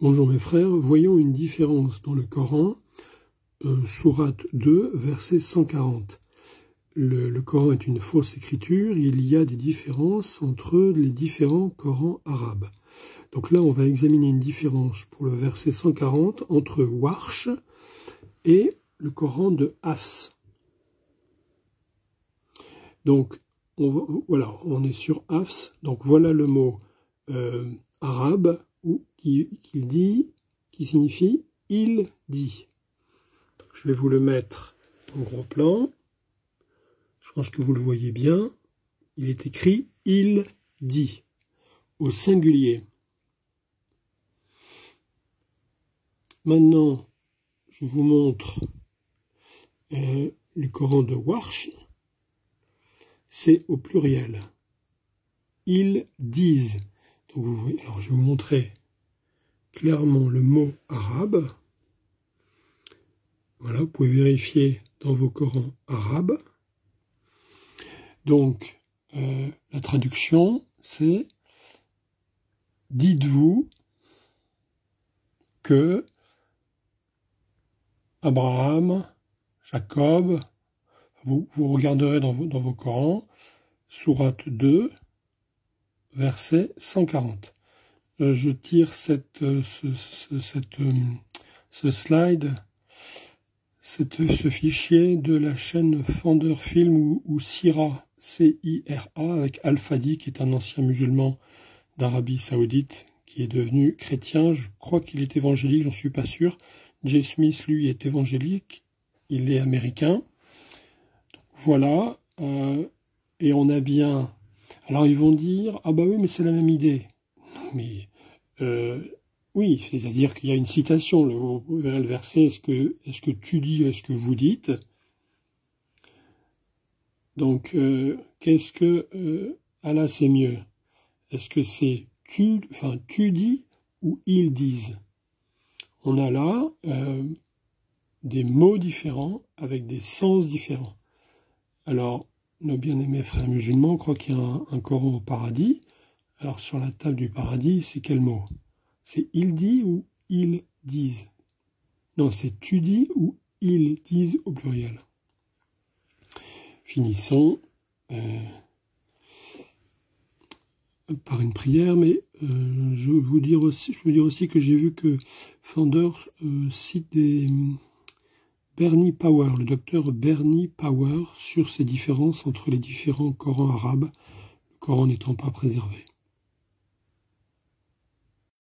Bonjour mes frères, voyons une différence dans le Coran, sourate 2, verset 140. Le Coran est une fausse écriture, il y a des différences entre les différents Corans arabes. Donc là, on va examiner une différence pour le verset 140 entre Warsh et le Coran de Hafs. Donc, voilà, on est sur Hafs, donc voilà le mot arabe qui signifie « il dit ». Je vais vous le mettre en gros plan. Je pense que vous le voyez bien. Il est écrit « il dit » au singulier. Maintenant, je vous montre le Coran de Warsh. C'est au pluriel. Ils disent. Donc vous voyez, alors je vais vous montrer clairement le mot arabe. Voilà, vous pouvez vérifier dans vos Corans arabes. Donc, la traduction, c'est « Dites-vous que Abraham, Jacob », vous regarderez dans vos Corans, sourate 2, verset 140. Je tire ce slide, ce fichier de la chaîne Fender Film ou Cira, C-I-R-A, avec Al-Fadi, qui est un ancien musulman d'Arabie Saoudite, qui est devenu chrétien. Je crois qu'il est évangélique, j'en suis pas sûr. Jay Smith, lui, est évangélique, il est américain. Donc, voilà, et on a bien... Alors ils vont dire, ah bah oui, mais c'est la même idée. Mais oui, c'est-à-dire qu'il y a une citation, le verset, est-ce que tu dis, est-ce que vous dites? Donc, qu'est-ce que, ah là c'est mieux. Est-ce que c'est tu dis ou ils disent? On a là des mots différents avec des sens différents. Alors, nos bien-aimés frères musulmans croient qu'il y a un Coran au paradis. Alors, sur la table du paradis, c'est quel mot? C'est « il dit » ou « ils disent » Non, c'est « tu dis » ou « ils disent » au pluriel. Finissons par une prière, mais je veux vous dire aussi que j'ai vu que Fender cite Bernie Power, le docteur Bernie Power, sur ces différences entre les différents Corans arabes, le Coran n'étant pas préservé.